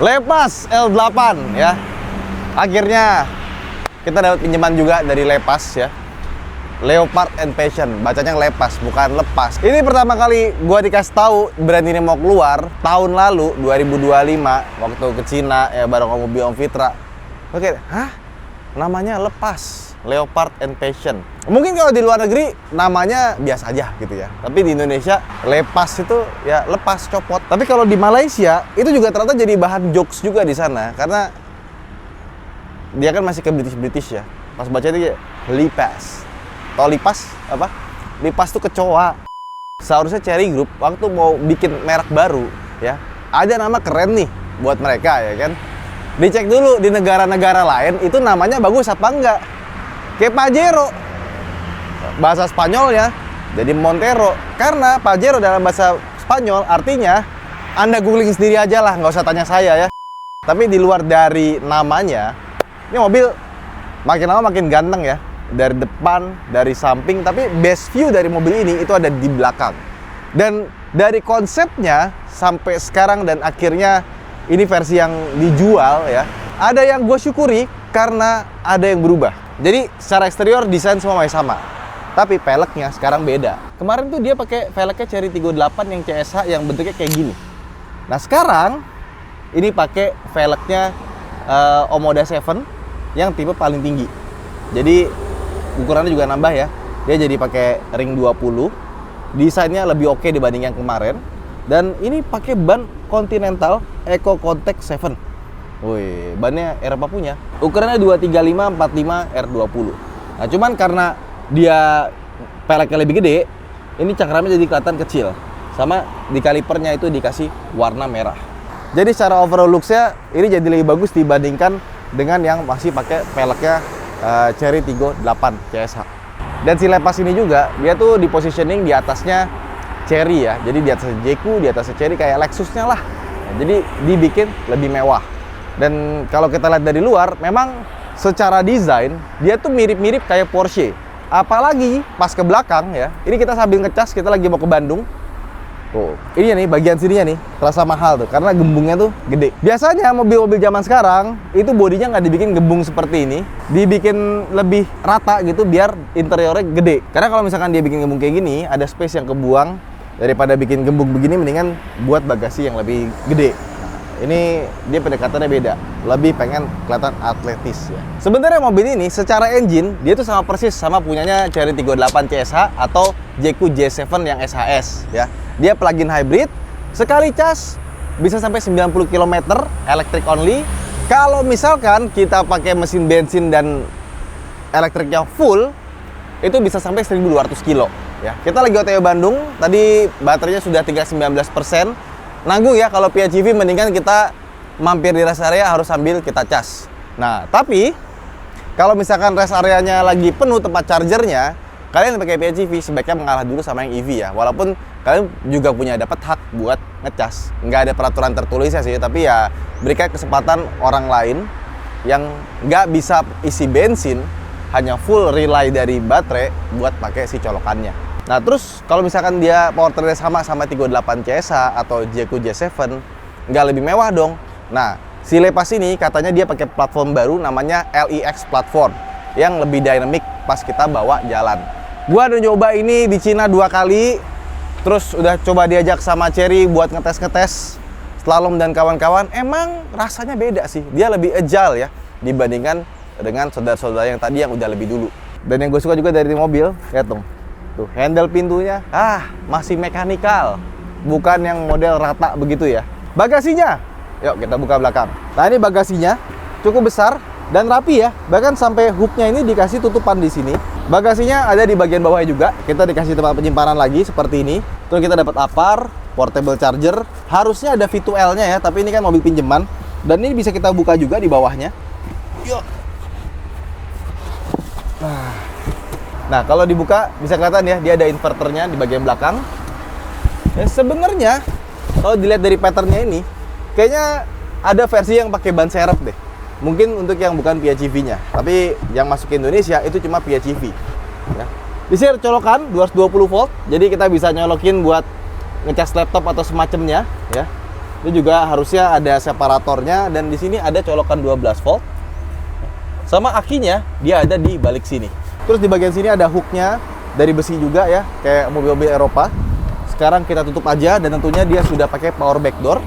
Lepas L8 ya. Akhirnya kita dapat pinjaman juga dari Lepas ya. Leopard and Passion, bacanya Lepas bukan lepas. Ini pertama kali gua dikasih tahu brand ini mau keluar tahun lalu 2025 waktu ke Cina ya bareng sama mobil Om Fitra. Oke, hah? Namanya Lepas, Leopard and Passion. Mungkin kalau di luar negeri namanya biasa aja gitu ya. Tapi di Indonesia Lepas itu ya lepas copot. Tapi kalau di Malaysia itu juga ternyata jadi bahan jokes juga di sana karena dia kan masih ke British ya. Pas baca itu Lepas. Tau Lipas apa? Lipas tuh kecoa. Seharusnya Cherry Group waktu mau bikin merek baru ya, ada nama keren nih buat mereka ya kan. Dicek dulu di negara-negara lain itu namanya bagus apa enggak. Kayak Pajero. Bahasa Spanyolnya jadi Montero. Karena Pajero dalam bahasa Spanyol artinya Anda googling sendiri aja lah, nggak usah tanya saya ya. Tapi di luar dari namanya, ini mobil makin lama makin ganteng ya. Dari depan, dari samping, tapi best view dari mobil ini itu ada di belakang. Dan dari konsepnya sampai sekarang dan akhirnya ini versi yang dijual ya, ada yang gue syukuri karena ada yang berubah. Jadi secara eksterior desain semua masih sama, tapi peleknya sekarang beda. Kemarin tuh dia pakai velgnya Cherry 38 yang CSH yang bentuknya kayak gini. Nah sekarang ini pakai velgnya Omoda 7 yang tipe paling tinggi. Jadi ukurannya juga nambah ya. Dia jadi pakai ring 20. Desainnya lebih oke dibanding yang kemarin. Dan ini pakai ban Continental Eco Contact 7. Wih, bannya Eropa punya. Ukurannya 235/45 R20. Nah, cuman karena dia peleknya lebih gede, ini cakramnya jadi kelihatan kecil. Sama di kalipernya itu dikasih warna merah. Jadi secara overall looks-nya ini jadi lebih bagus dibandingkan dengan yang masih pakai peleknya Cherry 38 CSH. Dan si Lepas ini juga dia tuh di positioning di atasnya Cherry ya. Jadi di atasnya Jeku, di atasnya Cherry kayak Lexusnya lah. Nah, jadi dibikin lebih mewah. Dan kalau kita lihat dari luar, memang secara desain dia tuh mirip-mirip kayak Porsche. Apalagi pas ke belakang ya. Ini kita sambil ngecas, kita lagi mau ke Bandung. Oh, ini nih bagian sininya nih terasa mahal tuh karena gembungnya tuh gede. Biasanya mobil-mobil zaman sekarang itu bodinya nggak dibikin gembung seperti ini, dibikin lebih rata gitu biar interiornya gede. Karena kalau misalkan dia bikin gembung kayak gini, ada space yang kebuang. Daripada bikin gembung begini, mendingan buat bagasi yang lebih gede. Ini dia pendekatannya beda, lebih pengen kelihatan atletis ya. Sebenarnya mobil ini secara engine dia tuh sama persis sama punyanya Cherry 38 CSH atau Jeku J7 yang SHS ya. Dia plug-in hybrid, sekali cas bisa sampai 90 km electric only. Kalau misalkan kita pakai mesin bensin dan elektriknya full, itu bisa sampai 1200 kilo ya. Kita lagi OTW Bandung, tadi baterainya sudah tinggal 19%. Nanggung ya kalau PHEV, mendingan kita mampir di rest area harus sambil kita cas. Nah, tapi kalau misalkan rest areanya lagi penuh tempat chargernya, kalian pakai PHEV sebaiknya mengalah dulu sama yang EV ya. Walaupun kalian juga punya dapat hak buat ngecas. Nggak ada peraturan tertulisnya sih, tapi ya berikan kesempatan orang lain yang nggak bisa isi bensin, hanya full rely dari baterai buat pakai si colokannya. Nah terus kalau misalkan dia powertrainnya sama 38 CSH atau Jeku J7, nggak lebih mewah dong. Nah si Lepas ini katanya dia pakai platform baru namanya LEX platform yang lebih dynamic pas kita bawa jalan. Gua udah nyoba ini di Cina 2 kali, terus udah coba diajak sama Cherry buat ngetes-ngetes slalom dan kawan-kawan. Emang rasanya beda sih, dia lebih agile ya dibandingkan dengan saudara-saudara yang tadi yang udah lebih dulu. Dan yang gue suka juga dari mobil, lihat dong. Tuh, handle pintunya, masih mekanikal. Bukan yang model rata begitu ya. Bagasinya, yuk kita buka belakang. Nah ini bagasinya, cukup besar dan rapi ya. Bahkan sampai hooknya ini dikasih tutupan di sini. Bagasinya ada di bagian bawahnya juga. Kita dikasih tempat penyimpanan lagi seperti ini. Terus kita dapat APAR, portable charger. Harusnya ada V2L-nya ya, tapi ini kan mobil pinjaman. Dan ini bisa kita buka juga di bawahnya. Yuk. Nah, kalau dibuka bisa kelihatan ya, dia ada inverternya di bagian belakang. Ya, sebenarnya kalau dilihat dari patternnya ini, kayaknya ada versi yang pakai ban serep deh. Mungkin untuk yang bukan PHEV-nya, tapi yang masuk ke Indonesia itu cuma PHEV. Ya. Di sini ada colokan 220 volt, jadi kita bisa nyolokin buat ngecas laptop atau semacamnya. Ya. Ini juga harusnya ada separatornya, dan di sini ada colokan 12 volt. Sama akinya dia ada di balik sini. Terus di bagian sini ada hooknya dari besi juga ya, kayak mobil-mobil Eropa. Sekarang kita tutup aja, dan tentunya dia sudah pakai power back door.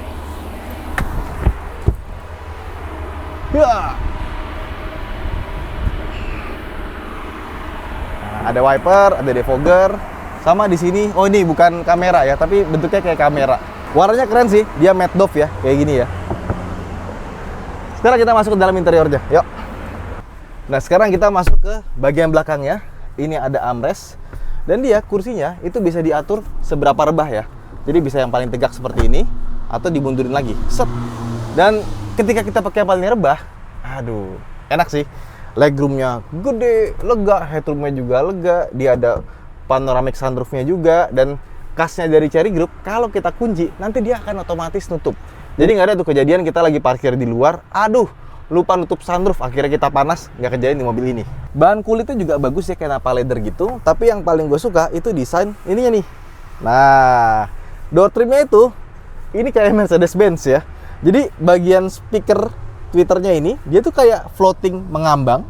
Nah, ada wiper, ada defogger, sama di sini. Oh, ini bukan kamera ya, tapi bentuknya kayak kamera. Warnanya keren sih, dia matte doff ya, kayak gini ya. Sekarang kita masuk ke dalam interiornya, yuk. Nah, sekarang kita masuk ke bagian belakangnya. Ini ada armrest, dan dia kursinya itu bisa diatur seberapa rebah ya. Jadi bisa yang paling tegak seperti ini, atau dibundurin lagi, set. Dan ketika kita pakai yang paling rebah, aduh, enak sih. Legroomnya gede, lega, headroomnya juga lega. Dia ada panoramic sunroofnya juga, dan kasnya dari Cherry Group, kalau kita kunci, nanti dia akan otomatis nutup. Jadi nggak ada tuh kejadian kita lagi parkir di luar, aduh, lupa nutup sunroof, akhirnya kita panas, nggak kejadian di mobil ini. Bahan kulitnya juga bagus ya, kayak Nappa leather gitu. Tapi yang paling gue suka itu desain ininya nih. Nah, door trimnya itu, ini kayak Mercedes-Benz ya. Jadi bagian speaker tweeternya ini, dia tuh kayak floating mengambang.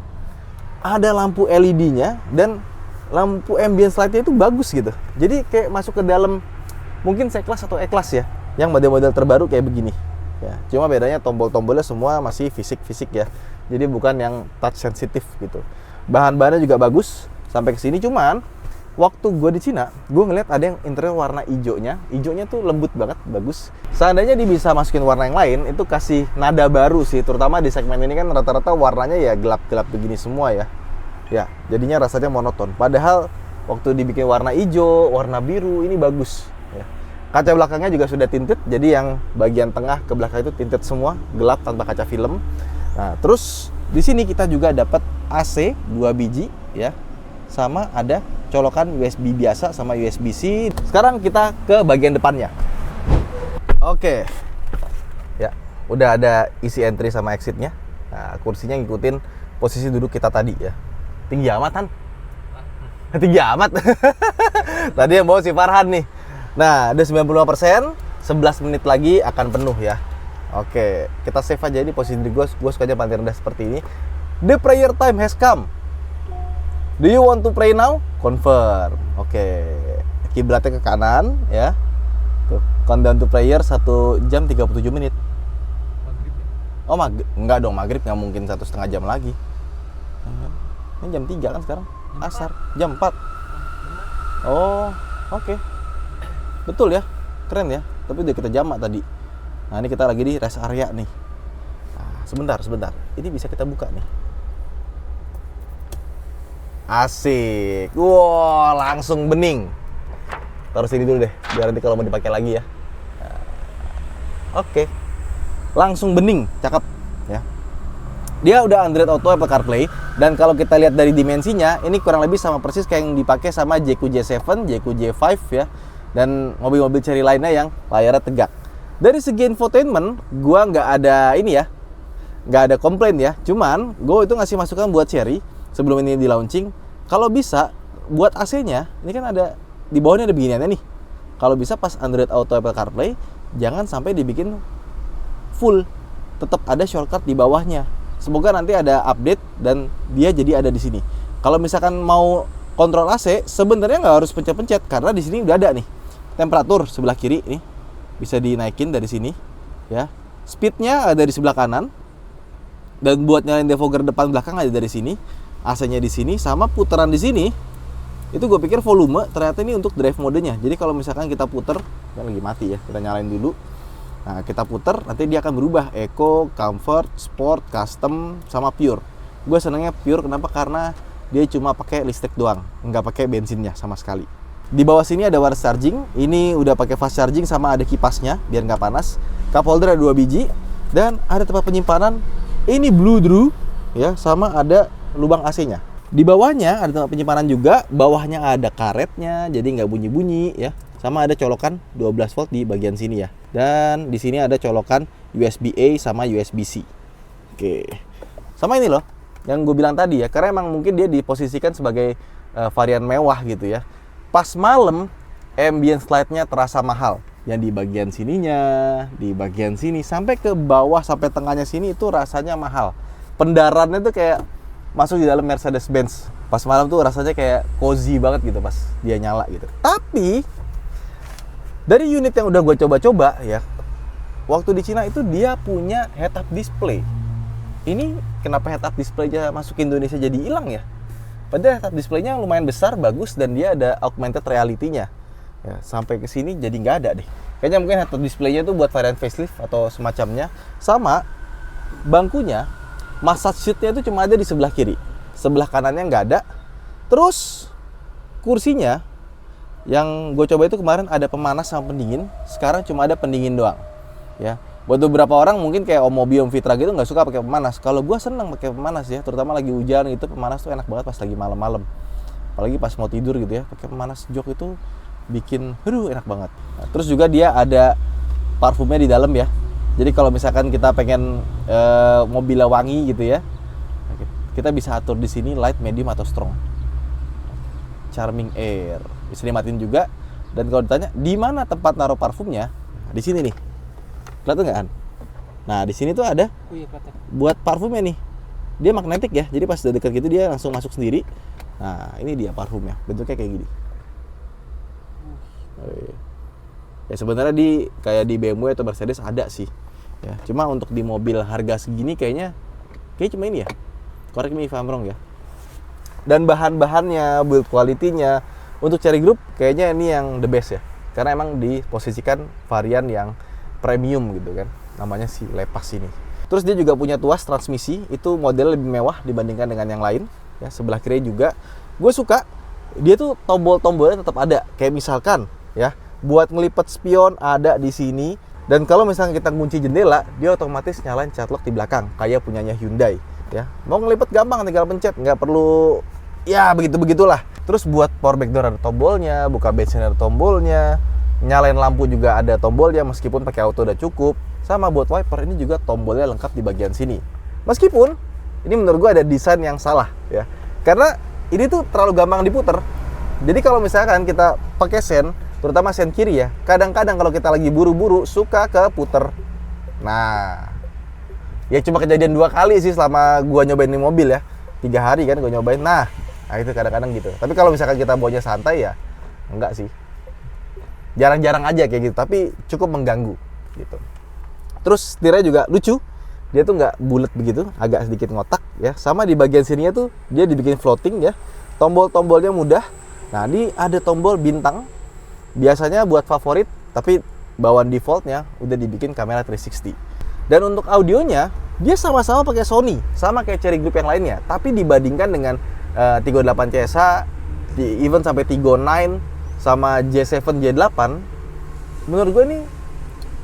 Ada lampu LED-nya, dan lampu ambient light-nya itu bagus gitu. Jadi kayak masuk ke dalam mungkin C-Class atau E-Class ya, yang model-model terbaru kayak begini. Ya, cuma bedanya tombol-tombolnya semua masih fisik-fisik ya. Jadi bukan yang touch sensitif gitu. Bahan-bahannya juga bagus sampai ke sini. Cuman waktu gue di Cina, gue ngeliat ada yang interior warna hijaunya. Hijaunya tuh lembut banget, bagus. Seandainya dia bisa masukin warna yang lain, itu kasih nada baru sih. Terutama di segmen ini kan rata-rata warnanya ya gelap-gelap begini semua ya. Ya, jadinya rasanya monoton. Padahal waktu dibikin warna hijau, warna biru, ini bagus. Ya. Kaca belakangnya juga sudah tinted, jadi yang bagian tengah ke belakang itu tinted semua, gelap tanpa kaca film. Nah, terus di sini kita juga dapat AC 2 biji, ya, sama ada colokan USB biasa sama USB-C. Sekarang kita ke bagian depannya. Oke, ya, udah ada easy entry sama exitnya. Nah, kursinya ngikutin posisi duduk kita tadi ya. Tinggi amat kan? Tinggi amat. Tadi yang bawa si Farhan nih. Nah, ada 95%, 11 menit lagi akan penuh ya. Oke, kita save aja di posisi di gue sukanya paling rendah seperti ini. The prayer time has come. Do you want to pray now? Confirm. Oke, kiblatnya ke kanan ya. Tuh, countdown to prayer 1 jam 37 menit. Oh, enggak dong, maghrib nggak mungkin 1,5 jam lagi. Ini jam 3 kan sekarang? Asar, jam 4. Oh, oke. Betul ya, keren ya. Tapi udah kita jamak tadi. Nah, ini kita lagi di rest area nih. Nah, sebentar. Ini bisa kita buka nih. Asik. Wow, langsung bening. Taruh sini dulu deh, biar nanti kalau mau dipakai lagi ya. Nah, oke. Langsung bening, cakep ya. Dia udah Android Auto, Apple CarPlay, dan kalau kita lihat dari dimensinya, ini kurang lebih sama persis kayak yang dipakai sama JQ-J7, JQ-J5 ya, dan mobil-mobil Cherry lainnya yang layarnya tegak. Dari segi infotainment, gua nggak ada ini ya, nggak ada komplain ya. Cuman, gua itu ngasih masukan buat Cherry sebelum ini di launching, kalau bisa buat AC-nya, ini kan ada di bawahnya ada beginiannya nih. Kalau bisa pas Android Auto, Apple CarPlay, jangan sampai dibikin full, tetap ada shortcut di bawahnya. Semoga nanti ada update dan dia jadi ada di sini. Kalau misalkan mau kontrol AC, sebenarnya nggak harus pencet-pencet karena di sini udah ada nih temperatur sebelah kiri nih, bisa dinaikin dari sini, ya. Speednya ada di sebelah kanan, dan buat nyalain defogger depan belakang ada dari sini, AC-nya di sini, sama putaran di sini. Itu gue pikir volume, ternyata ini untuk drive modenya. Jadi kalau misalkan kita puter, kan lagi mati ya, kita nyalain dulu. Nah, kita puter, nanti dia akan berubah Eco, Comfort, Sport, Custom, sama Pure. Gue senengnya Pure, kenapa? Karena dia cuma pakai listrik doang, nggak pakai bensinnya sama sekali. Di bawah sini ada wireless charging, ini udah pakai fast charging sama ada kipasnya biar nggak panas. Cup holder ada 2 biji, dan ada tempat penyimpanan. Ini Blue Drew, ya, sama ada lubang AC-nya. Di bawahnya ada tempat penyimpanan juga, bawahnya ada karetnya, jadi nggak bunyi-bunyi ya. Sama ada colokan 12 volt di bagian sini ya. Dan di sini ada colokan USB-A sama USB-C. Oke. Sama ini loh, yang gue bilang tadi ya, karena emang mungkin dia diposisikan sebagai varian mewah gitu ya. Pas malam, ambient light-nya terasa mahal. yang di bagian sininya, di bagian sini sampai ke bawah sampai tengahnya sini itu rasanya mahal. Pendarannya tuh kayak masuk di dalam Mercedes-Benz. Pas malam tuh rasanya kayak cozy banget gitu pas dia nyala gitu. Tapi dari unit yang udah gue coba-coba ya, waktu di Cina itu dia punya head-up display. Ini kenapa head-up display-nya masuk ke Indonesia jadi hilang ya? Padahal head-up display-nya lumayan besar, bagus, dan dia ada augmented reality-nya. Ya, sampai ke sini jadi nggak ada deh. Kayaknya mungkin head-up display-nya tuh buat varian facelift atau semacamnya. Sama bangkunya, massage seat-nya itu cuma ada di sebelah kiri. Sebelah kanannya nggak ada. Terus kursinya yang gue coba itu kemarin ada pemanas sama pendingin. Sekarang cuma ada pendingin doang. Ya, buat beberapa orang mungkin kayak Om Mobi, Om Fitra gitu nggak suka pakai pemanas. Kalau gue seneng pakai pemanas ya, terutama lagi hujan gitu, pemanas tuh enak banget pas lagi malam-malam. Apalagi pas mau tidur gitu ya, pakai pemanas jok itu bikin, enak banget. Nah, terus juga dia ada parfumnya di dalam ya. Jadi kalau misalkan kita pengen mobilnya wangi gitu ya, kita bisa atur di sini light, medium atau strong. Charming Air bisa dimatiin juga. Dan kalau ditanya di mana tempat naruh parfumnya, di sini nih. Kelihatan nggak kan? Nah di sini tuh ada buat parfumnya nih. Dia magnetik ya. Jadi pas udah deket gitu dia langsung masuk sendiri. Nah ini dia parfumnya. Bentuknya kayak gini. Ya sebenarnya kayak di BMW atau Mercedes ada sih. Ya, cuma untuk di mobil harga segini kayaknya cuma ini ya. Correct me if I'm wrong ya. Dan bahan-bahannya, build quality-nya untuk Cherry Group kayaknya ini yang the best ya. Karena emang diposisikan varian yang premium gitu kan. Namanya si Lepas ini. Terus dia juga punya tuas transmisi, itu model lebih mewah dibandingkan dengan yang lain. Ya, sebelah kiri juga. Gue suka dia tuh tombol-tombolnya tetap ada. Kayak misalkan ya, buat ngelipet spion ada di sini. Dan kalau misalnya kita kunci jendela, dia otomatis nyalain child lock di belakang, kayak punyanya Hyundai. Ya, mau ngelipet gampang, tinggal pencet, nggak perlu ya begitu-begitulah. Terus buat power back door ada tombolnya, buka bensin ada tombolnya, nyalain lampu juga ada tombolnya, meskipun pakai auto udah cukup. Sama buat wiper ini juga tombolnya lengkap di bagian sini. Meskipun ini menurut gue ada desain yang salah ya, karena ini tuh terlalu gampang diputer. Jadi kalau misalkan kita pakai sen, terutama sen kiri ya, kadang-kadang kalau kita lagi buru-buru suka keputer. Nah, ya cuma kejadian 2 kali sih selama gua nyobain ini mobil ya. 3 hari kan gua nyobain. Nah itu kadang-kadang gitu. Tapi kalau misalkan kita bawanya santai ya enggak sih. Jarang-jarang aja kayak gitu, tapi cukup mengganggu gitu. Terus setirnya juga lucu. Dia tuh nggak bulat begitu, agak sedikit ngotak ya. Sama di bagian sininya tuh dia dibikin floating ya. Tombol-tombolnya mudah. Nah, ini ada tombol bintang. Biasanya buat favorit, tapi bawaan defaultnya udah dibikin kamera 360. Dan untuk audionya, dia sama-sama pakai Sony, sama kayak Cherry Group yang lainnya. Tapi dibandingkan dengan 38 CSA, even sampai Tiggo 9 sama J7, J8, menurut gue ini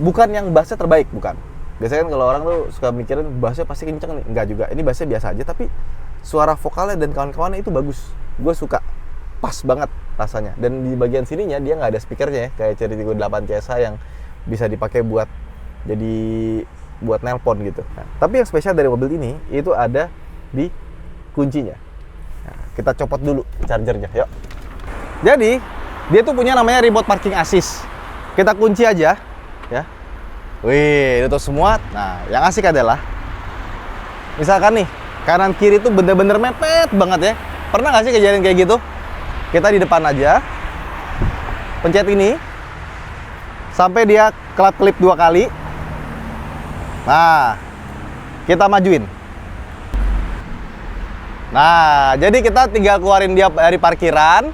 bukan yang bassnya terbaik, bukan. Biasanya kan kalau orang tuh suka mikirin bassnya pasti kenceng nih, enggak juga. Ini bassnya biasa aja, tapi suara vokalnya dan kawan-kawannya itu bagus. Gue suka, pas banget rasanya. Dan di bagian sininya dia nggak ada speakernya ya, kayak Cherry Tiggo 8 CSA yang bisa dipakai buat nelpon gitu. Nah, tapi yang spesial dari mobil ini itu ada di kuncinya. Nah, kita copot dulu chargernya, yuk. Jadi dia tuh punya namanya remote parking assist. Kita kunci aja, ya. Wih, itu semua. Nah, yang asik adalah, misalkan nih kanan kiri tuh bener-bener mepet banget ya. Pernah nggak sih kejadian kayak gitu? Kita di depan aja, pencet ini sampai dia kelap-kelip 2 kali. Nah, kita majuin. Nah, jadi kita tinggal keluarin dia dari parkiran.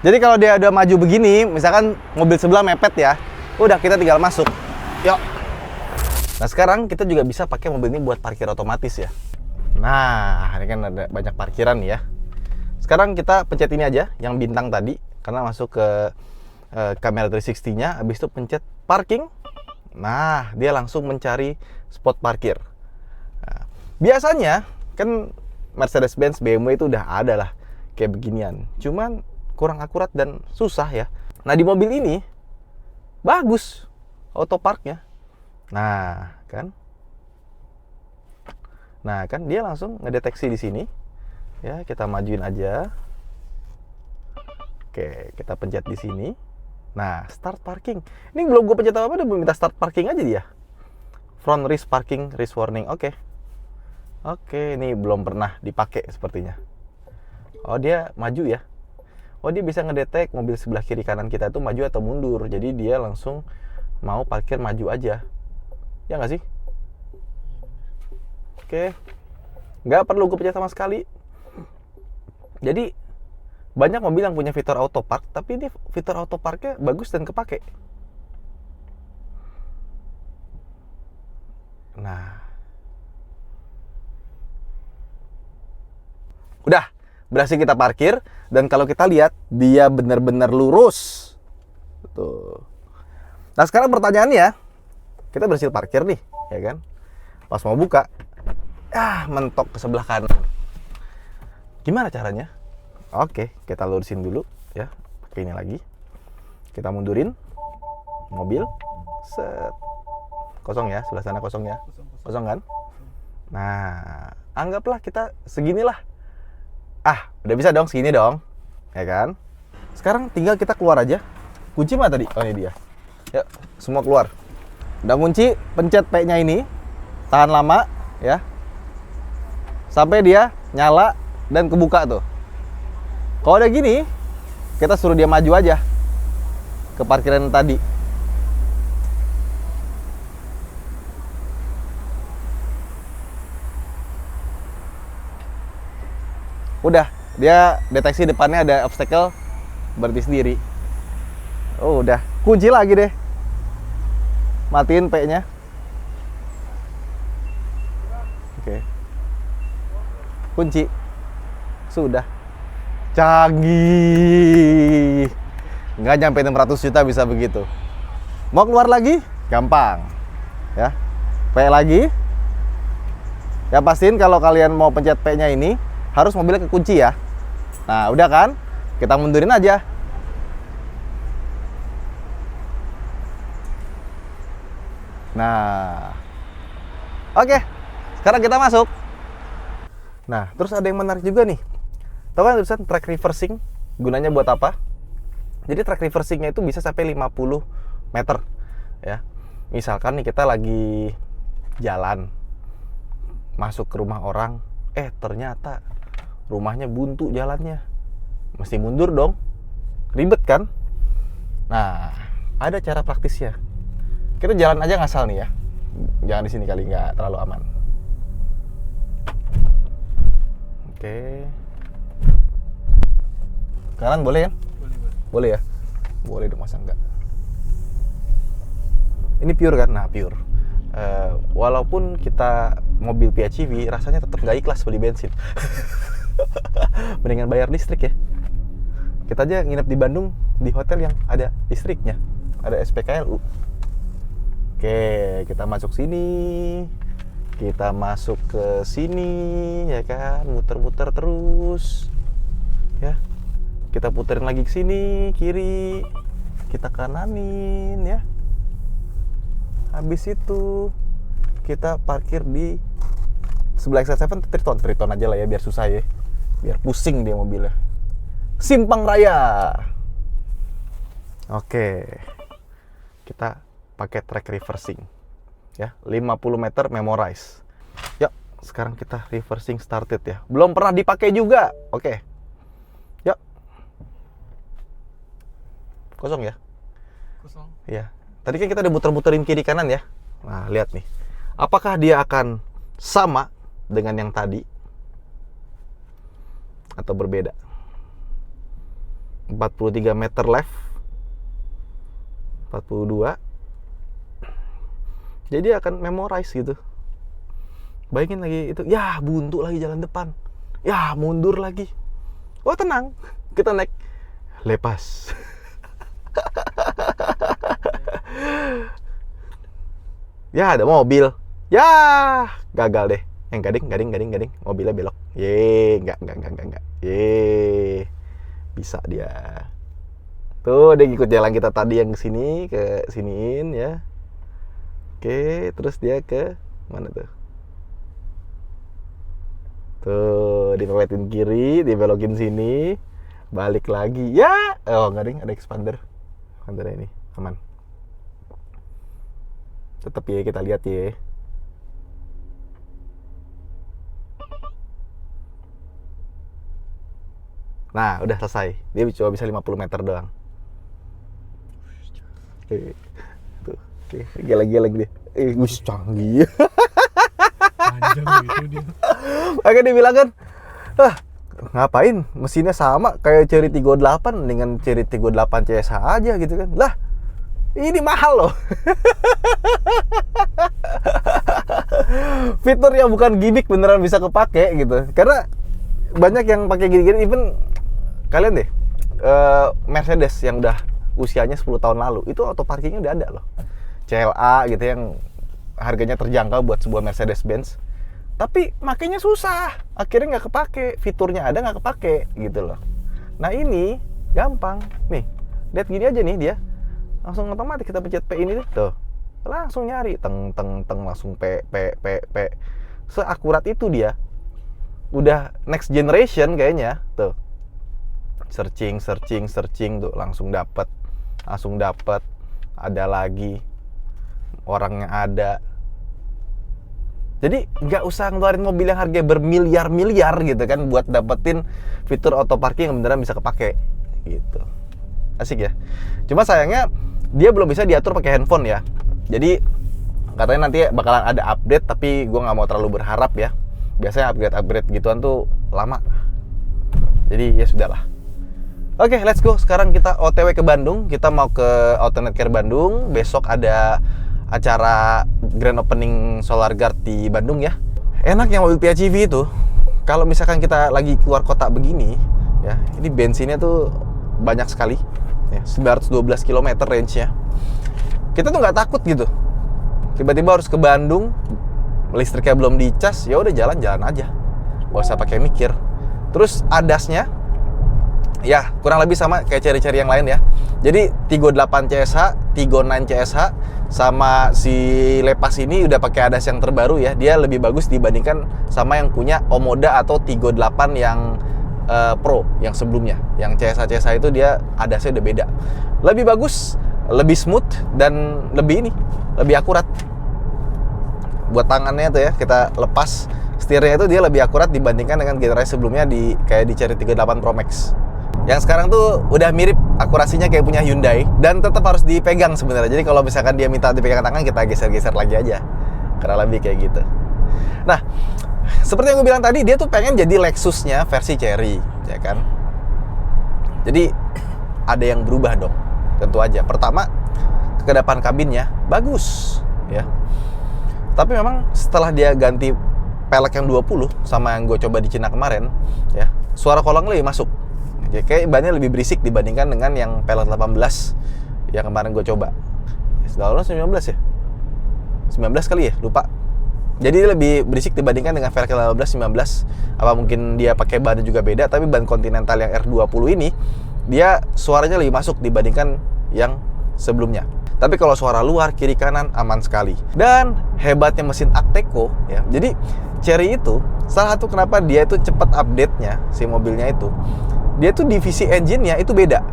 Jadi kalau dia udah maju begini, misalkan mobil sebelah mepet ya, udah kita tinggal masuk. Yuk. Nah, sekarang kita juga bisa pakai mobil ini buat parkir otomatis ya. Nah, ini kan ada banyak parkiran ya. Sekarang kita pencet ini aja, yang bintang tadi, karena masuk ke kamera 360-nya. Habis itu pencet parking. Nah, dia langsung mencari spot parkir. Nah, biasanya kan Mercedes-Benz, BMW itu udah ada lah kayak beginian. Cuman kurang akurat dan susah ya. Nah, di mobil ini bagus auto parknya. Nah, kan? Nah, kan dia langsung ngedeteksi di sini. Ya, kita majuin aja. Oke, kita pencet di sini. Nah, start parking. Ini belum gue pencet apa-apa, udah minta start parking aja dia. Front risk parking, risk warning. Oke. Oke, ini belum pernah dipakai sepertinya. Oh, dia maju ya. Oh, dia bisa ngedetek mobil sebelah kiri kanan kita itu maju atau mundur. Jadi dia langsung mau parkir maju aja. Ya nggak sih? Oke. Nggak perlu gue pencet sama sekali. Jadi banyak mobil yang punya fitur auto park, tapi ini fitur auto parknya bagus dan kepake. Nah, udah berhasil kita parkir, dan kalau kita lihat dia benar-benar lurus. Tuh. Nah, sekarang pertanyaannya, kita berhasil parkir nih, ya kan? Pas mau buka, mentok ke sebelah kanan. Gimana caranya? Oke, kita lurusin dulu ya. Pakai ini lagi. Kita mundurin mobil. Set. Kosong ya, sebelah sana kosong ya. Kosong kan? Nah, anggaplah kita seginilah. Udah bisa dong, segini dong. Ya kan? Sekarang tinggal kita keluar aja. Kunci mana tadi? Oh, ini dia. Yuk, semua keluar. Udah kunci, pencet P-nya ini. Tahan lama ya. Sampai dia nyala dan kebuka tuh. Kalau udah gini, kita suruh dia maju aja ke parkiran tadi. Udah, dia deteksi depannya ada obstacle, berhenti sendiri. Oh, udah. Kunci lagi deh. Matiin P-nya. Oke. Kunci. Sudah. Canggih. Nggak nyampe 600 juta bisa begitu. Mau keluar lagi? Gampang. Ya. P lagi. Ya, pastiin kalau kalian mau pencet P-nya ini harus mobilnya kekunci ya. Nah, udah kan? Kita mundurin aja. Nah. Oke. Sekarang kita masuk. Nah, terus ada yang menarik juga nih. Tahu kan tulisan track reversing? Gunanya buat apa? Jadi track reversingnya itu bisa sampai 50 meter ya. Misalkan nih kita lagi jalan masuk ke rumah orang, ternyata rumahnya buntu jalannya. Mesti mundur dong. Ribet kan? Nah, ada cara praktisnya. Kita jalan aja ngasal nih ya. Jangan di sini kali, nggak terlalu aman. Oke. Kanan boleh kan? Boleh ya? Boleh dong, masa enggak? Ini pure kan? Nah, pure. Walaupun kita mobil PHEV, rasanya tetap nggak ikhlas beli bensin. Mendingan bayar listrik ya. Kita aja nginep di Bandung di hotel yang ada listriknya, ada SPKLU. Oke, kita masuk sini. Kita masuk ke sini, ya kan? Muter-muter terus. Ya. Kita puterin lagi ke sini, kiri. Kita kananin ya. Habis itu kita parkir di sebelah X7 Triton aja lah ya, biar susah ya. Biar pusing dia mobilnya. Simpang Raya. Oke. Kita pakai track reversing. Ya, 50 meter memorize. Yuk, sekarang kita reversing started ya. Belum pernah dipakai juga. Oke. Yuk. Kosong ya? Kosong. Iya. Tadi kan kita udah muter-muterin kiri kanan ya. Nah, lihat nih. Apakah dia akan sama dengan yang tadi? Atau berbeda? 43 meter left. 42. Jadi akan memorize gitu. Bayangin lagi itu, ya buntu lagi jalan depan. Ya mundur lagi. Oh tenang, kita naik lepas. Ya ada mobil. Ya gagal deh. Gading. Mobilnya belok. Enggak. Bisa dia. Tuh dia ikut jalan kita tadi yang kesini, ke siniin ya. Oke, terus dia ke mana tuh? Tuh, dipewetin kiri, dibelokin sini. Balik lagi. Ya, oh nggak ding, ada expander. Expander ini aman. Tetap ya kita lihat ya. Nah, udah selesai. Dia cuma bisa 50 meter doang. Tuh, geleng-geleng dia. Wih, canggih. Panjang gitu dia. Makanya dia bilang kan, ngapain mesinnya sama kayak Cherry Tiggo 8 dengan Cherry Tiggo 8 CSH aja gitu kan. Lah, ini mahal loh. Fitur yang bukan gimmick beneran bisa kepake gitu. Karena banyak yang pakai gini-gini, even kalian deh, Mercedes yang udah usianya 10 tahun lalu, itu auto parkingnya udah ada loh. CLA gitu yang harganya terjangkau buat sebuah Mercedes-Benz. Tapi makanya susah, akhirnya nggak kepake. Fiturnya ada nggak kepake gitu loh. Nah ini gampang nih, lihat gini aja nih, dia langsung otomatis kita pencet P ini tuh, langsung nyari teng langsung P. Seakurat itu dia. Udah next generation kayaknya tuh. Searching tuh langsung dapat. Ada lagi orangnya ada. Jadi nggak usah ngeluarin mobil yang harganya bermiliar-miliar gitu kan buat dapetin fitur auto parking yang beneran bisa kepake gitu. Asik ya. Cuma sayangnya dia belum bisa diatur pakai handphone ya. Jadi katanya nanti bakalan ada update, tapi gue nggak mau terlalu berharap ya. Biasanya upgrade gituan tuh lama. Jadi ya sudahlah. Oke, let's go. Sekarang kita OTW ke Bandung. Kita mau ke Alternate Care Bandung. Besok ada acara grand opening Solar Guard di Bandung ya. Enak yang mobil PHEV itu, kalau misalkan kita lagi keluar kota begini ya, ini bensinnya tuh banyak sekali ya, 912 km range-nya. Kita tuh nggak takut gitu. Tiba-tiba harus ke Bandung, listriknya belum dicas, ya udah jalan-jalan aja. Nggak usah pakai mikir. Terus ADAS-nya ya kurang lebih sama kayak Cherry yang lain ya. Jadi Tiggo 8 CSH, Tiggo 9 CSH sama si Lepas ini udah pakai ADAS yang terbaru ya. Dia lebih bagus dibandingkan sama yang punya Omoda atau Tiggo 8 yang Pro yang sebelumnya. Yang CSH itu dia ADAS-nya udah beda. Lebih bagus, lebih smooth dan lebih akurat. Buat tangannya tuh ya, kita lepas setirnya itu dia lebih akurat dibandingkan dengan generasi sebelumnya kayak di Cherry Tiggo 8 Pro Max. Yang sekarang tuh udah mirip akurasinya kayak punya Hyundai dan tetap harus dipegang sebenarnya. Jadi kalau misalkan dia minta dipegang tangan, kita geser-geser lagi aja. Karena lebih kayak gitu. Nah, seperti yang gue bilang tadi, dia tuh pengen jadi Lexusnya versi Cherry, ya kan? Jadi ada yang berubah dong, tentu aja. Pertama, kekedapan kabinnya bagus, ya. Tapi memang setelah dia ganti pelek yang 20 sama yang gue coba di Cina kemarin, ya, suara kolong lebih masuk. Ya, kayak bannya lebih berisik dibandingkan dengan yang pelek 18 yang kemarin gue coba. Sekarang 19 ya? 19 kali ya? Lupa. Jadi dia lebih berisik dibandingkan dengan velg 18, 19. Apa mungkin dia pakai ban juga beda, tapi ban Continental yang R20 ini dia suaranya lebih masuk dibandingkan yang sebelumnya. Tapi kalau suara luar, kiri kanan aman sekali. Dan hebatnya mesin Acteco ya. Jadi Cherry itu salah satu kenapa dia itu cepat update-nya si mobilnya itu. Dia tuh divisi engine-nya itu beda.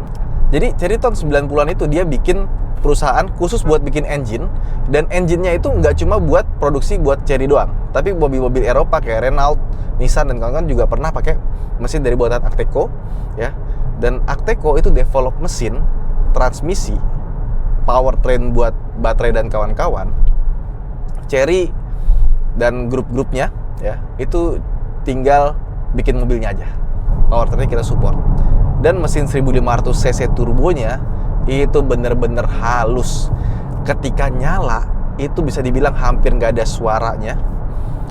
Jadi Cherry tahun 90-an itu dia bikin perusahaan khusus buat bikin engine, dan engine-nya itu nggak cuma buat produksi buat Cherry doang, tapi mobil-mobil Eropa kayak Renault, Nissan dan kawan-kawan juga pernah pakai mesin dari buatan Acteco ya. Dan Acteco itu develop mesin, transmisi, powertrain buat baterai dan kawan-kawan. Cherry dan grup-grupnya ya, itu tinggal bikin mobilnya aja. Powertrainnya kita support. Dan mesin 1500 cc turbonya itu bener-bener halus. Ketika nyala itu bisa dibilang hampir nggak ada suaranya.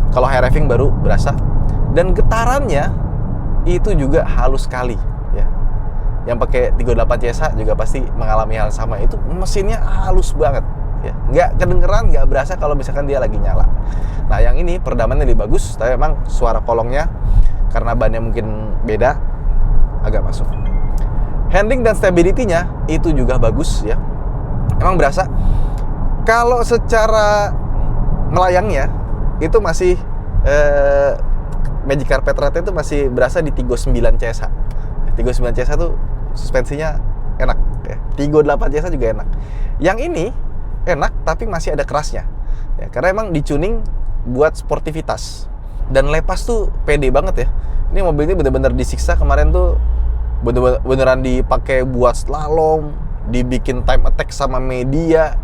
Kalau high revving baru berasa. Dan getarannya itu juga halus sekali ya. Yang pakai 38 CSH juga pasti mengalami hal sama. Itu mesinnya halus banget ya. Nggak kedengeran, nggak berasa kalau misalkan dia lagi nyala. Nah yang ini peredamannya lebih bagus, tapi memang suara kolongnya karena bannya mungkin beda agak masuk. Handling dan stability-nya itu juga bagus ya. Emang berasa. Kalau secara melayangnya itu masih Magic Carpet Ride itu masih berasa di Tiggo 9 CSH. Tigo 9 CSA tuh suspensinya enak ya. Tigo 8 CSA juga enak. Yang ini enak tapi masih ada kerasnya ya, karena emang dicuning buat sportivitas. Dan lepas tuh pede banget ya. Ini mobil ini bener-bener disiksa kemarin tuh, beneran dipakai buat slalom, dibikin time attack sama media.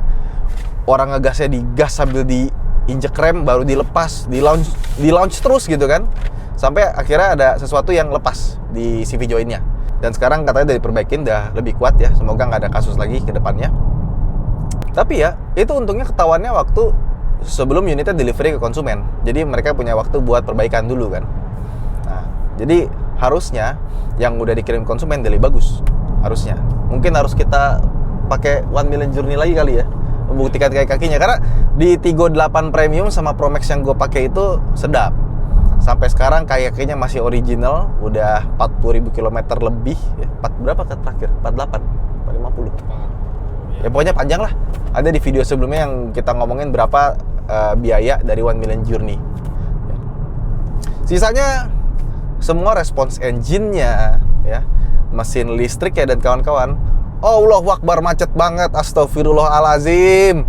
Orang ngegasnya digas sambil diinjek rem baru dilepas, di launch terus gitu kan. Sampai akhirnya ada sesuatu yang lepas di CV joinnya. Dan sekarang katanya udah diperbaikin, udah lebih kuat ya. Semoga nggak ada kasus lagi ke depannya. Tapi ya, itu untungnya ketahuannya waktu sebelum unitnya delivery ke konsumen. Jadi mereka punya waktu buat perbaikan dulu kan. Nah, jadi harusnya yang udah dikirim konsumen dari bagus. Harusnya. Mungkin harus kita pakai 1 million journey lagi kali ya, membuktikan kakinya. Karena di Tigo 8 Premium sama Pro Max yang gue pakai itu sedap. Sampai sekarang kakinya masih original, udah 40.000 km lebih ya. Berapa ke terakhir? 48? 50? Ya pokoknya panjang lah. Ada di video sebelumnya yang kita ngomongin berapa biaya dari 1 million journey. Sisanya semua respons engine-nya ya, mesin listrik ya dan kawan-kawan. Allahu Akbar, macet banget, astagfirullahalazim.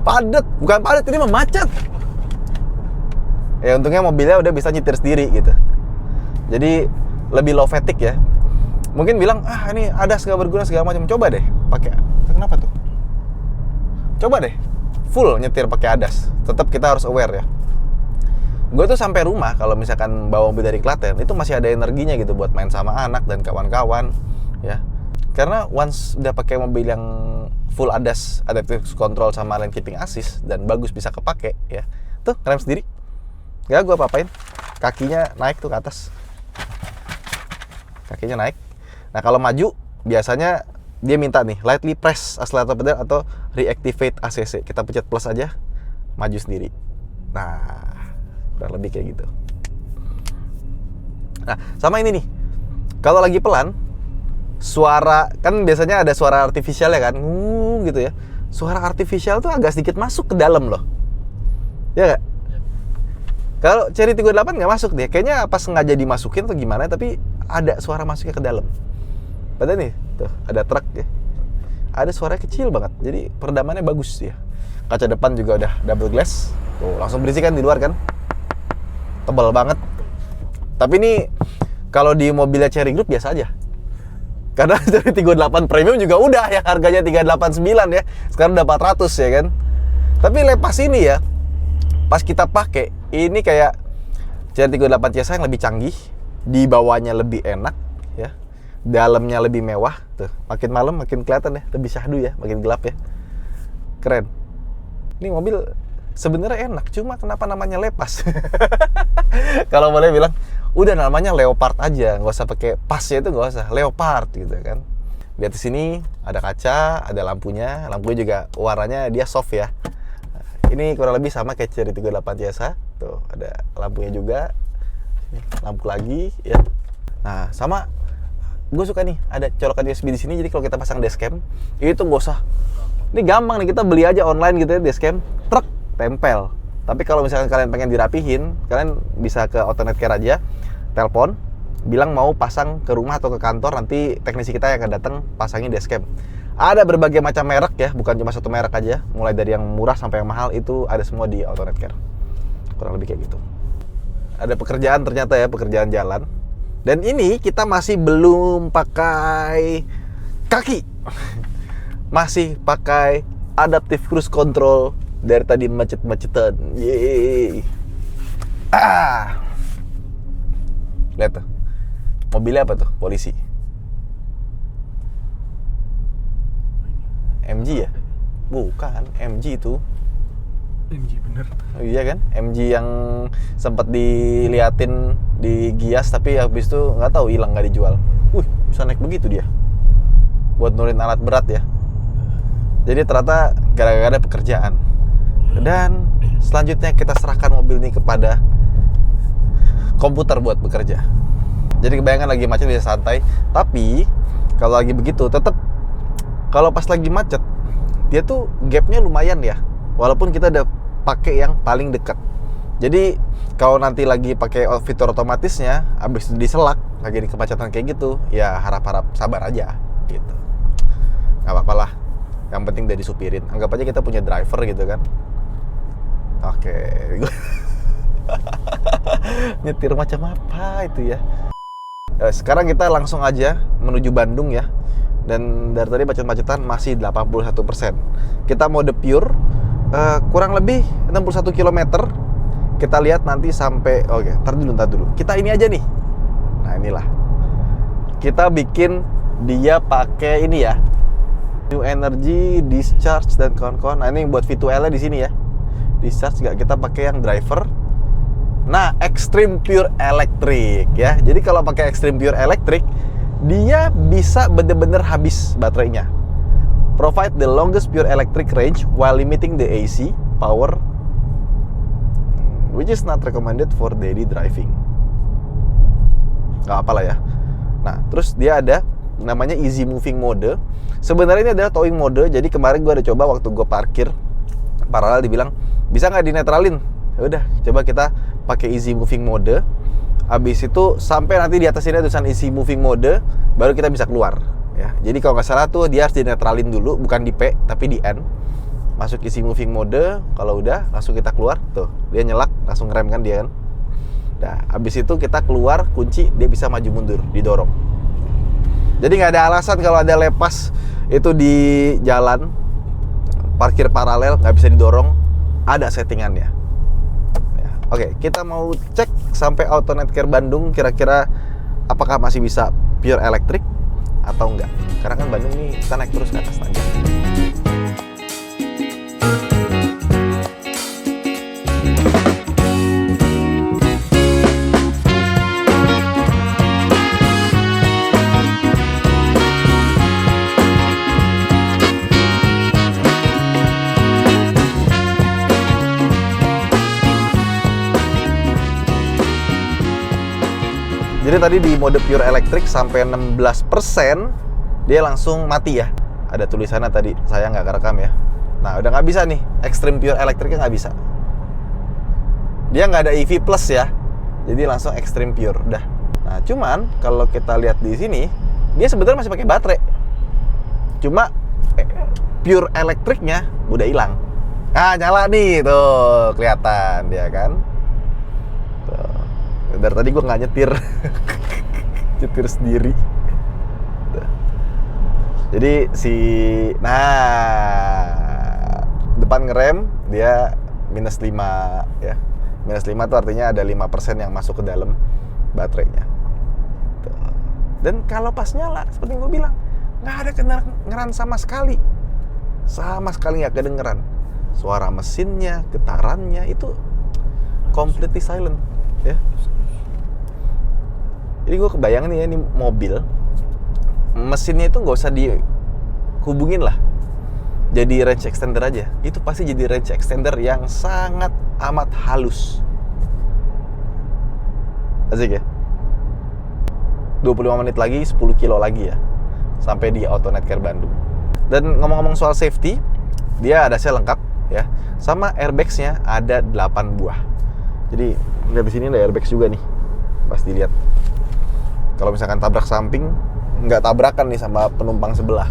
Padet, bukan padet, ini mah macet. Ya untungnya mobilnya udah bisa nyetir sendiri gitu. Jadi lebih low fatigue ya. Mungkin bilang, ini ADAS gak berguna segala macam. Coba deh pakai. Kenapa tuh? Coba deh full nyetir pakai ADAS. Tetap kita harus aware ya. Gue tuh sampai rumah kalau misalkan bawa mobil dari Klaten itu masih ada energinya gitu buat main sama anak dan kawan-kawan ya. Karena once udah pakai mobil yang full ADAS, adaptive control sama lane keeping assist dan bagus bisa kepake ya. Tuh ngerem sendiri. Gak gue apa-apain. Kakinya naik tuh ke atas. Kakinya naik. Nah kalau maju biasanya dia minta nih lightly press accelerator pedal atau reactivate ACC. Kita pencet plus aja, maju sendiri. Nah kurang lebih kayak gitu. Nah sama ini nih, kalau lagi pelan, suara kan biasanya ada suara artificial ya kan, gitu ya. Suara artificial tuh agak sedikit masuk ke dalam loh, ya nggak? Kalau Cherry Tiggo 8 nggak masuk deh, kayaknya pas sengaja dimasukin atau gimana, tapi ada suara masuknya ke dalam. Padahal nih, tuh ada truk ya, ada suara kecil banget, jadi peredamannya bagus ya. Kaca depan juga udah double glass, tuh langsung berisik kan di luar kan, tebal banget. Tapi ini kalau di mobilnya Cherry Group biasa aja, karena dari Tiggo 8 Premium juga udah ya harganya 389 ya, sekarang udah 400 ya kan. Tapi lepas ini ya, pas kita pakai ini kayak Cherry Tiggo 8 CSA yang lebih canggih, di bawahnya lebih enak ya, dalamnya lebih mewah tuh. Makin malam makin kelihatan ya, lebih syahdu ya, makin gelap ya, keren. Ini mobil sebenarnya enak, cuma kenapa namanya lepas? Kalau boleh bilang, udah namanya Leopard aja, nggak usah pakai pasnya itu, nggak usah Leopard gitu kan. Lihat di sini ada kaca, ada lampunya juga warnanya dia soft ya. Ini kurang lebih sama kayak Cherry Tiggo 8 CSA. Tuh, ada lampunya juga. Lampu lagi ya. Nah, sama gue suka nih ada colokan USB di sini. Jadi kalau kita pasang dashcam, itu nggak usah. Ini gampang nih, kita beli aja online gitu ya dashcam, truk tempel. Tapi kalau misalkan kalian pengen dirapihin, kalian bisa ke Autonet Care aja, telepon, bilang mau pasang ke rumah atau ke kantor, nanti teknisi kita yang akan datang pasangin dashcam. Ada berbagai macam merek ya, bukan cuma satu merek aja. Mulai dari yang murah sampai yang mahal itu ada semua di Autonet Care. Kurang lebih kayak gitu. Ada pekerjaan ternyata ya, pekerjaan jalan. Dan ini kita masih belum pakai kaki. Masih pakai adaptive cruise control dari tadi macet-macetan. Yeay. Lihat tuh. Mobilnya apa tuh? Polisi. MG ya? Bukan, MG itu. MG bener. Oh, iya kan? MG yang sempat diliatin di Gias tapi habis itu nggak tahu hilang, nggak dijual. Bisa naik begitu dia. Buat nurin alat berat ya. Jadi ternyata gara-gara pekerjaan. Dan selanjutnya kita serahkan mobil ini kepada komputer buat bekerja. Jadi kebayangan lagi macet bisa santai. Tapi kalau lagi begitu tetap, kalau pas lagi macet, dia tuh gapnya lumayan ya. Walaupun kita udah pakai yang paling dekat. Jadi kalau nanti lagi pakai fitur otomatisnya, abis diselak lagi di kemacetan kayak gitu, ya harap-harap sabar aja gitu. Nggak apa-apa lah. Yang penting udah disupirin. Anggap aja kita punya driver gitu kan. Oke. Nyetir macam apa itu ya? Sekarang kita langsung aja menuju Bandung ya. Dan dari tadi macet-macetan masih 81%. Kita mode pure, kurang lebih 61 km. Kita lihat nanti sampai, oke, ntar dulu. Kita ini aja nih. Nah inilah. Kita bikin dia pakai ini ya. New Energy, Discharge dan kawan-kawan. Nah ini buat V2L-nya di sini ya. Discharge nggak, kita pakai yang driver. Nah, Extreme Pure Electric ya. Jadi kalau pakai Extreme Pure Electric, dia bisa bener-bener habis baterainya. Provide the longest pure electric range while limiting the AC power, which is not recommended for daily driving. Gak apalah ya. Nah, terus dia ada namanya easy moving mode. Sebenarnya ini adalah towing mode. Jadi kemarin gue ada coba waktu gue parkir paralel, dibilang bisa nggak dinetralin. Ya udah, coba kita pakai easy moving mode. Habis itu sampai nanti di atas ini ada tulisan easy moving mode, baru kita bisa keluar. Ya, jadi kalau nggak salah tuh dia harus dinetralin dulu, bukan di P tapi di N. Masuk easy moving mode, kalau udah langsung kita keluar, tuh dia nyelak, langsung ngerem kan dia kan. Nah, habis itu kita keluar, kunci, dia bisa maju mundur, didorong. Jadi nggak ada alasan kalau ada lepas itu di jalan, parkir paralel nggak bisa didorong, ada settingannya. Ya, oke, kita mau cek sampai Autonet Care Bandung, kira-kira apakah masih bisa pure electric atau enggak. Karena kan Bandung ini kita naik terus ke atas tanjak. Jadi tadi di mode pure electric sampai 16% dia langsung mati ya. Ada tulisannya tadi, saya nggak kerekam ya. Nah udah nggak bisa nih, extreme pure electricnya nggak bisa. Dia nggak ada EV plus ya, jadi langsung extreme pure udah. Nah cuman kalau kita lihat di sini, dia sebenarnya masih pakai baterai. Cuma pure electricnya udah hilang. Nah nyala nih tuh, kelihatan dia kan. Tuh. Dari tadi gue nggak nyetir. Nyetir sendiri. Tuh. Jadi depan ngerem dia -5 ya. -5 tuh artinya ada 5% yang masuk ke dalam baterainya. Tuh. Dan kalau pas nyala seperti yang gue bilang, nggak ada kedengeran sama sekali. Sama sekali nggak kedengeran. Suara mesinnya, getarannya itu completely silent ya. Jadi gue kebayang nih ya, ini mobil mesinnya itu nggak usah dihubungin lah, jadi range extender aja. Itu pasti jadi range extender yang sangat amat halus. Asik ya. 25 menit lagi, 10 kilo lagi ya, sampai di Autonet Care Bandung. Dan ngomong-ngomong soal safety, dia ada sel lengkap ya, sama airbagsnya ada 8 buah. Jadi lihat di sini ada airbags juga nih, pas dilihat. Kalau misalkan tabrak samping, nggak tabrakan nih sama penumpang sebelah.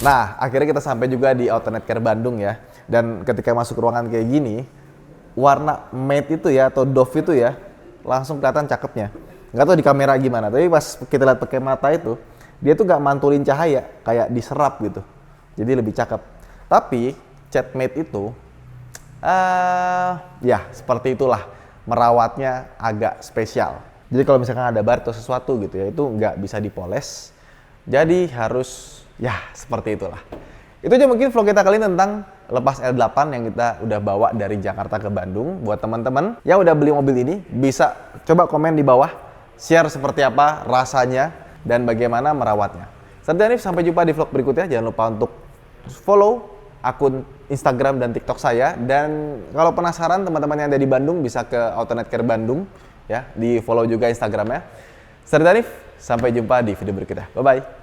Nah, akhirnya kita sampai juga di Autonet Care Bandung ya. Dan ketika masuk ruangan kayak gini, warna matte itu ya, atau doff itu ya, langsung kelihatan cakepnya. Nggak tahu di kamera gimana, tapi pas kita lihat pakai mata itu, dia tuh nggak mantulin cahaya, kayak diserap gitu. Jadi lebih cakep. Tapi, cat matte itu, ya seperti itulah, merawatnya agak spesial. Jadi kalau misalkan ada bar atau sesuatu gitu ya, itu nggak bisa dipoles. Jadi harus, ya seperti itulah. Itu aja mungkin vlog kita kali ini tentang Lepas L8 yang kita udah bawa dari Jakarta ke Bandung. Buat teman-teman yang udah beli mobil ini, bisa coba komen di bawah, share seperti apa rasanya dan bagaimana merawatnya. Saya Hanif, sampai jumpa di vlog berikutnya. Jangan lupa untuk follow akun Instagram dan TikTok saya. Dan kalau penasaran teman-teman yang ada di Bandung bisa ke Autonet Care Bandung ya, di follow juga Instagramnya. Saya Hanif, sampai jumpa di video berikutnya. Bye bye.